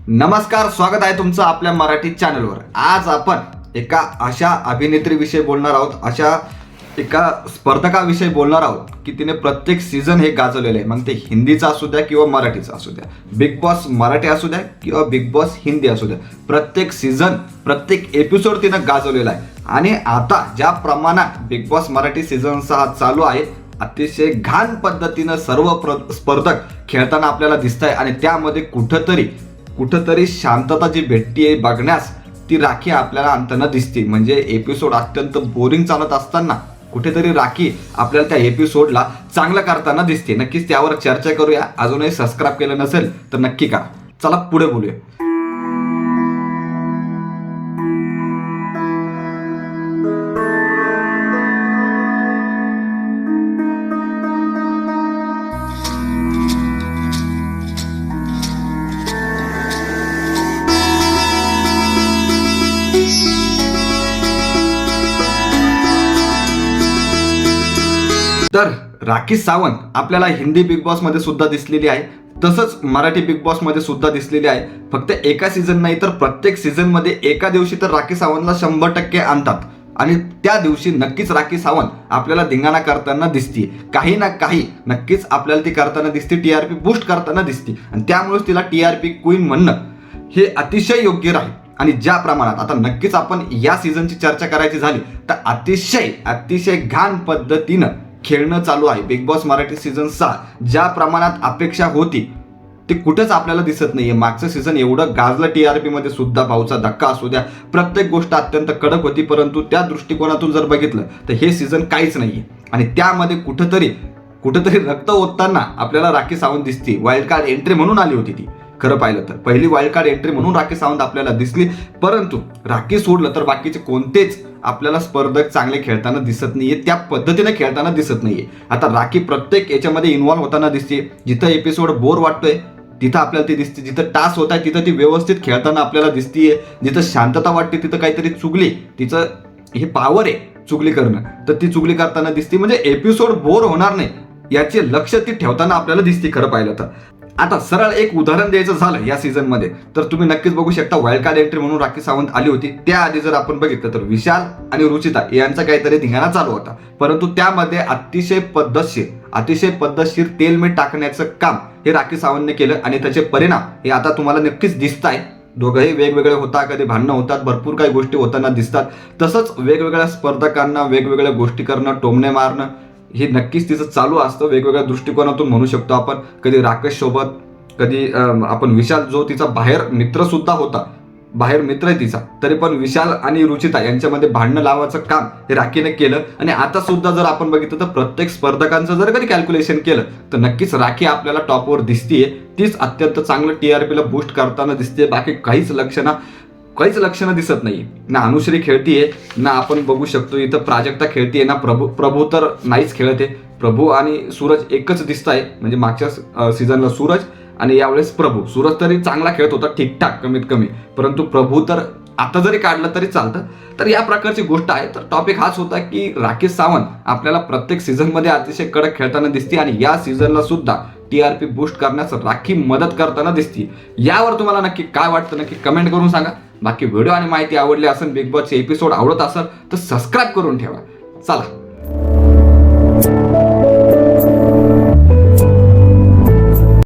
नमस्कार, स्वागत आहे तुमचं आपल्या मराठी चॅनलवर। आज आपण एका अशा अभिनेत्रीविषयी बोलणार आहोत, अशा एका स्पर्धकाविषयी बोलणार आहोत की तिने प्रत्येक सीझन हे गाजवलेले आहे। मग ते हिंदीचा असू द्या किंवा मराठीचा असू द्या, बिग बॉस मराठी असू द्या किंवा बिग बॉस हिंदी असू द्या, प्रत्येक सीझन प्रत्येक एपिसोड तिने गाजवलेला आहे। आणि आता ज्या प्रमाणात बिग बॉस मराठी सीझन 6 चालू आहे, अतिशय घाण पद्धतीनं सर्व स्पर्धक खेळताना आपल्याला दिसत आहे। आणि त्यामध्ये कुठंतरी शांतता जी भेटतीये बघण्यास, ती राखी आपल्याला अंतनं दिसते। म्हणजे एपिसोड अत्यंत बोरिंग चालत असताना कुठेतरी राखी आपल्याला त्या एपिसोडला चांगलं करताना दिसते। नक्कीच त्यावर चर्चा करूया। अजूनही सबस्क्राईब केलं नसेल तर नक्की करा। चला पुढे बोलूया। तर राखी सावंत आपल्याला हिंदी बिग बॉस मध्ये सुद्धा दिसलेली आहे, तसंच मराठी बिग बॉस मध्ये सुद्धा दिसलेली आहे। फक्त एका सीझन नाही तर प्रत्येक सीझन मध्ये एका दिवशी तर राखी सावंतला 100% आणतात आणि त्या दिवशी नक्कीच राखी सावंत आपल्याला धिंगाणा करताना दिसते। काही ना काही नक्कीच आपल्याला ती करताना दिसते, टीआरपी बूस्ट करताना दिसते आणि त्यामुळेच तिला टीआरपी क्वीन म्हणणं हे अतिशय योग्य राहील। आणि ज्या प्रमाणात आता नक्कीच आपण या सीझनची चर्चा करायची झाली तर अतिशय घाण पद्धतीनं खेळणं चालू आहे बिग बॉस मराठी सीझन 6। ज्या प्रमाणात अपेक्षा होती ते कुठेच आपल्याला दिसत नाहीये। मागचं सीझन एवढं गाजलं टीआरपी मध्ये सुद्धा, भाऊचा धक्का असू द्या, प्रत्येक गोष्ट अत्यंत कडक होती, परंतु त्या दृष्टिकोनातून जर बघितलं तर हे सीझन काहीच नाहीये। आणि त्यामध्ये कुठेतरी रक्त ओतताना आपल्याला राखी सावंत दिसते। वाईल्ड कार्ड एंट्री म्हणून आली होती ती, खरं पाहिलं तर पहिली वाईल्ड कार्ड एंट्री म्हणून राखी सावंत आपल्याला दिसली। परंतु राखी सोडलं तर बाकीचे कोणतेच आपल्याला स्पर्धक चांगले खेळताना दिसत नाहीये, त्या पद्धतीने खेळताना दिसत नाहीये। आता राखी प्रत्येक याच्यामध्ये इन्व्हॉल्व्ह होताना दिसते। जिथं एपिसोड बोर वाटतोय तिथं आपल्याला ती दिसते, जिथं टास्क होत आहे तिथं ती व्यवस्थित खेळताना आपल्याला दिसतीये, जिथं शांतता वाटते तिथं काहीतरी चुगली, तिचं हे पॉवर आहे चुगली करणं, तर ती चुगली करताना दिसते। म्हणजे एपिसोड बोर होणार नाही याचे लक्ष ती ठेवताना आपल्याला दिसते, खरं पाहिलं तर। आता सरळ एक उदाहरण द्यायचं झालं या सीझन मध्ये तर तुम्ही नक्कीच बघू शकता, वाईल्ड कार्ड एंट्री म्हणून राखी सावंत आली होती। त्याआधी जर आपण बघितलं तर विशाल आणि रुचिता यांचा काहीतरी धिंगाणा चालू होता, परंतु त्यामध्ये अतिशय पद्धतशीर तेल मीठ टाकण्याचं काम हे राखी सावंतने केलं आणि त्याचे परिणाम हे आता तुम्हाला नक्कीच दिसत आहे। दोघंही वेगवेगळे होतात, कधी भांडणं होतात, भरपूर काही गोष्टी होताना दिसतात। तसंच वेगवेगळ्या स्पर्धकांना वेगवेगळ्या गोष्टी करणं, टोमणे मारणं हे नक्कीच तिचं चालू असतं वेगवेगळ्या दृष्टिकोनातून म्हणू शकतो आपण। कधी राकेश सोबत, कधी आपण विशाल जो तिचा बाहेर मित्र सुद्धा होता, बाहेर मित्र आहे तिचा, तरी पण विशाल आणि रुचिता यांच्यामध्ये भांडणं लावायचं काम हे राखीने केलं। आणि आता सुद्धा जर आपण बघितलं तर प्रत्येक स्पर्धकांचं जर कधी कॅल्क्युलेशन केलं तर नक्कीच राखी आपल्याला टॉपवर दिसतीये। तीच अत्यंत चांगलं टीआरपीला बूस्ट करताना दिसते। बाकी काहीच लक्षणं दिसत नाही। ना अनुश्री खेळतीये, ना आपण बघू शकतो इथं प्राजक्ता खेळतीये, ना प्रभू तर नाहीच खेळते। प्रभू आणि सूरज एकच दिसत आहे, म्हणजे मागच्या सीझनला सूरज आणि यावेळेस प्रभू। सूरज तरी चांगला खेळत होता, ठीकठाक कमीत कमी, परंतु प्रभू तर आता जरी काढलं तरी चालतं। तर या प्रकारची गोष्ट आहे। तर टॉपिक हाच होता की राखी सावंत आपल्याला प्रत्येक सीझन मध्ये अतिशय कडक खेळताना दिसते आणि या सीझनला सुद्धा टीआरपी बूस्ट करण्यास राखी मदत करताना दिसते। यावर तुम्हाला नक्की काय वाटतं नक्की कमेंट करून सांगा। बाकी व्हिडिओ आणि माहिती आवडली असेल, बिग बॉसचे एपिसोड आवडत असेल तर सबस्क्राईब करून ठेवा। चला